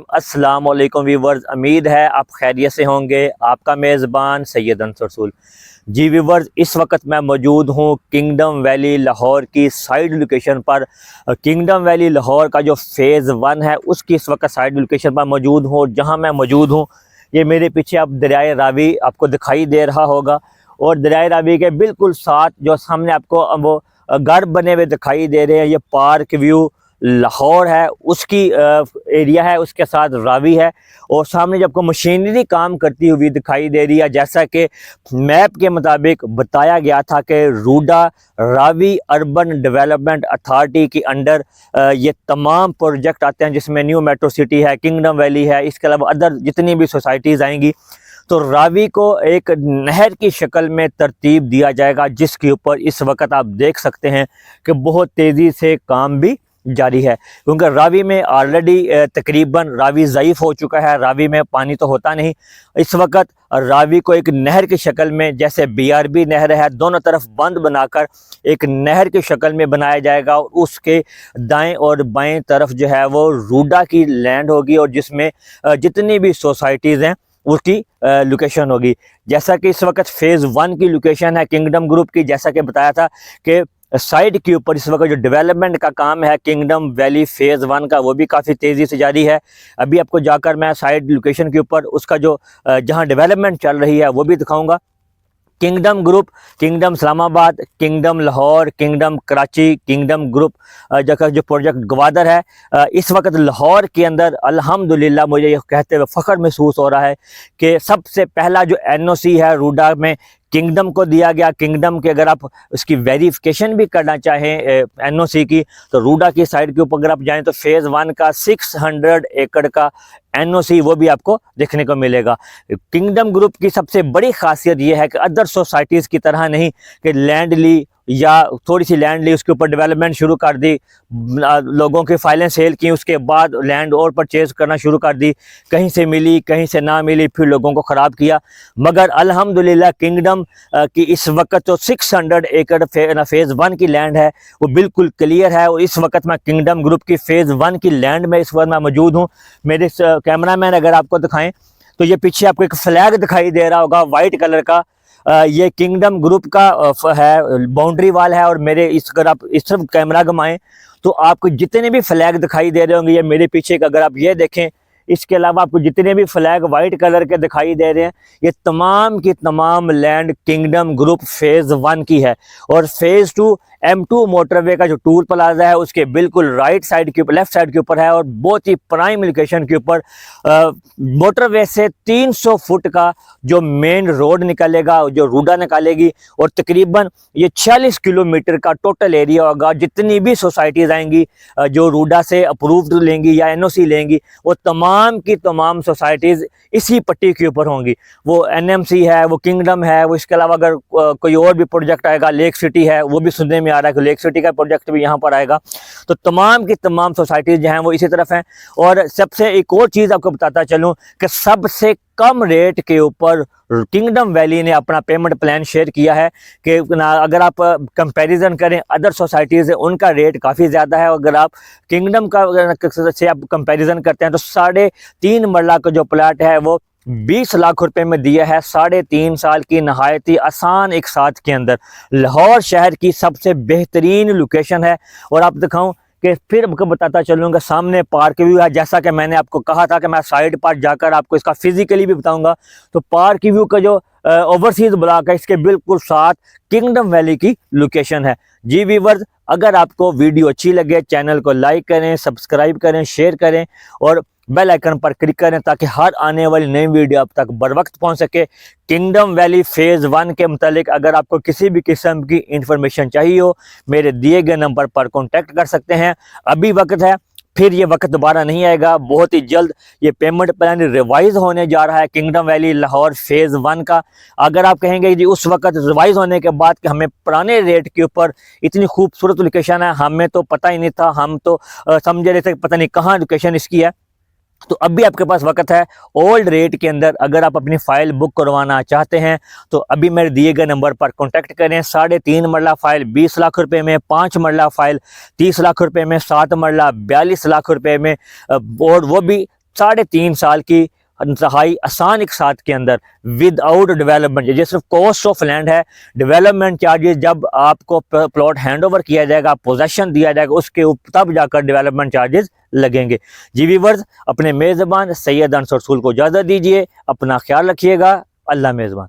अस्सलाम वालेकुम व्यूवर्स, उम्मीद है आप खैरियत से होंगे। आपका मेज़बान सैयद अंसर रसूल। जी व्यूवर्स, इस वक्त मैं मौजूद हूँ किंगडम वैली लाहौर की साइड लोकेशन पर। किंगडम वैली लाहौर का जो फ़ेज़ 1 है उसकी इस वक्त साइड लोकेशन पर मौजूद हूँ। जहाँ मैं मौजूद हूँ ये मेरे पीछे अब दरियाए रावी आपको दिखाई दे रहा होगा, और दरियाए रावी के बिल्कुल साथ जो सामने आपको वो घर बने हुए दिखाई दे रहे हैं, ये पार्क व्यू लाहौर है, उसकी एरिया है, उसके साथ रावी है। और सामने जब आपको मशीनरी काम करती हुई दिखाई दे रही है, जैसा कि मैप के मुताबिक बताया गया था कि RUDA Ravi urban development authority के अंडर ये तमाम प्रोजेक्ट आते हैं, जिसमें न्यू मेट्रो सिटी है, किंगडम वैली है, इसके अलावा अदर जितनी भी सोसाइटीज़ आएंगी। तो रावी को एक नहर की शक्ल में तरतीब दिया जाएगा, जिसके ऊपर इस वक्त आप देख सकते हैं कि बहुत तेज़ी से काम भी जारी है, क्योंकि रावी में ऑलरेडी तकरीबन रावी ज़यीफ़ हो चुका है। रावी में पानी तो होता नहीं। इस वक्त रावी को एक नहर की शक्ल में, जैसे BRB नहर है, दोनों तरफ बंद बनाकर एक नहर की शक्ल में बनाया जाएगा, और उसके दाएं और बाएं तरफ जो है वो रूडा की लैंड होगी, और जिसमें जितनी भी सोसाइटीज़ हैं उसकी लोकेशन होगी। जैसा कि इस वक्त फ़ेज़ 1 की लोकेशन है किंगडम ग्रुप की, जैसा कि बताया था कि साइड के ऊपर इस वक्त जो डेवलपमेंट का काम है किंगडम वैली फ़ेज़ 1 का, वो भी काफ़ी तेज़ी से जारी है। अभी आपको जाकर मैं साइड लोकेशन के ऊपर उसका जो जहां डेवलपमेंट चल रही है वो भी दिखाऊंगा। Kingdom group, kingdom Islamabad, kingdom Lahore, kingdom Karachi, kingdom group जगह जो प्रोजेक्ट गवादर है, इस वक्त लाहौर के अंदर अल्हम्दुलिल्लाह मुझे ये कहते हुए फ़ख्र महसूस हो रहा है कि सबसे पहला जो NOC है रूडा में किंगडम को दिया गया। किंगडम के अगर आप उसकी वेरिफिकेशन भी करना चाहें NOC की, तो रूडा की साइड के ऊपर अगर आप जाएं तो फ़ेज़ 1 का 600 एकड़ का NOC वो भी आपको देखने को मिलेगा। किंगडम ग्रुप की सबसे बड़ी खासियत ये है कि अदर सोसाइटीज़ की तरह नहीं कि लैंड ली या थोड़ी सी लैंड ली, उसके ऊपर डेवलपमेंट शुरू कर दी, लोगों की फाइलें सेल की, उसके बाद लैंड और परचेज़ करना शुरू कर दी, कहीं से मिली कहीं से ना मिली, फिर लोगों को ख़राब किया। मगर अल्हम्दुलिल्लाह किंगडम की इस वक्त तो 600 एकड़ फ़ेज़ 1 की लैंड है वो बिल्कुल क्लियर है। और इस वक्त मैं किंगडम ग्रुप की फ़ेज़ 1 की लैंड में इस वक्त मैं मौजूद हूँ। मेरे कैमरा मैन अगर आपको दिखाएं तो ये पीछे आपको एक फ्लैग दिखाई दे रहा होगा वाइट कलर का, ये किंगडम ग्रुप का है, बाउंड्री वाल है। और मेरे अगर आप इस तरफ कैमरा घुमाएं तो आपको जितने भी फ्लैग दिखाई दे रहे होंगे ये मेरे पीछे का, अगर आप ये देखें, इसके अलावा आपको जितने भी फ्लैग वाइट कलर के दिखाई दे रहे हैं, ये तमाम की तमाम लैंड किंगडम ग्रुप फ़ेज़ 1 की है। और फ़ेज़ 2 M2 मोटरवे का जो टूल प्लाजा है उसके बिल्कुल राइट साइड के ऊपर, लेफ्ट साइड के ऊपर है, और बहुत ही प्राइम लोकेशन के ऊपर मोटरवे से 300 फुट का जो मेन रोड निकलेगा, जो रूडा निकालेगी, और तकरीबन ये 46 किलोमीटर का टोटल एरिया होगा। जितनी भी सोसाइटीज़ आएंगी जो रूडा से अप्रूव्ड लेंगी या NOC लेंगी, वो तमाम की तमाम सोसाइटीज़ इसी पट्टी के ऊपर होंगी। वो NMC है, वो किंगडम है, वो इसके अलावा अगर कोई और भी प्रोजेक्ट आएगा, लेक सिटी है, वो भी सुनने में आ रहा है कि लेक सिटी का प्रोजेक्ट भी यहाँ पर आएगा। तो तमाम की तमाम सोसाइटीज़ जो हैं वो इसी तरफ हैं। और सबसे एक और चीज़ आपको बताता चलूँ कि सबसे कम रेट के ऊपर किंगडम वैली ने अपना पेमेंट प्लान शेयर किया है कि अगर आप कंपैरिजन करें अदर सोसाइटीज़ है उनका रेट काफ़ी ज़्यादा है। अगर आप किंगडम का से आप कंपैरिजन करते हैं तो 3.5 मरला का जो प्लाट है वो 20 लाख रुपए में दिया है। 3.5 साल की नहायती आसान एक साथ के अंदर लाहौर शहर की सबसे बेहतरीन लोकेशन है। और आप दिखाऊं कि फिर आपको बताता चलूँगा, सामने पार्क व्यू है, जैसा कि मैंने आपको कहा था कि मैं साइड पर जाकर आपको इसका फिजिकली भी बताऊंगा। तो पार्क व्यू का जो ओवरसीज़ ब्लॉक है इसके बिल्कुल साथ किंगडम वैली की लोकेशन है। जी व्यूअर्स, अगर आपको वीडियो अच्छी लगे चैनल को लाइक करें, सब्सक्राइब करें, शेयर करें और बेल आइकन पर क्लिक करें ताकि हर आने वाली नई वीडियो आप तक बर वक्त पहुँच सके। किंगडम वैली फ़ेज़ 1 के मुतालिक अगर आपको किसी भी किस्म की इंफॉर्मेशन चाहिए हो, मेरे दिए गए नंबर पर कॉन्टैक्ट कर सकते हैं। अभी वक्त है, फिर ये वक्त दोबारा नहीं आएगा। बहुत ही जल्द ये पेमेंट प्लान रिवाइज होने जा रहा है किंगडम वैली लाहौर फ़ेज़ 1 का। अगर आप कहेंगे जी उस वक्त रिवाइज होने के बाद कि हमें पुराने रेट के ऊपर इतनी खूबसूरत लोकेशन है, हमें तो पता ही नहीं था, हम तो समझ रहे थे पता नहीं कहाँ लोकेशन इसकी है, तो अभी आपके पास वक्त है। ओल्ड रेट के अंदर अगर आप अपनी फ़ाइल बुक करवाना चाहते हैं तो अभी मेरे दिए गए नंबर पर कांटेक्ट करें। 3.5 मरला फ़ाइल 20 लाख रुपए में, 5 मरला फ़ाइल 30 लाख रुपए में, 7 मरला 42 लाख रुपए में, और वो भी 3.5 साल की इंतहाई आसान एक साथ के अंदर विदाउट डेवलपमेंट, ये सिर्फ कॉस्ट ऑफ लैंड है। डेवलपमेंट चार्जेस जब आपको प्लॉट हैंड ओवर किया जाएगा, पोजेशन दिया जाएगा, उसके तब जाकर डेवलपमेंट चार्जेस लगेंगे। जी व्यूअर्स, अपने मेज़बान सैयद अंसर रसूल को इजाज़त दीजिए, अपना ख्याल रखिएगा। अल्लाह मेज़बान।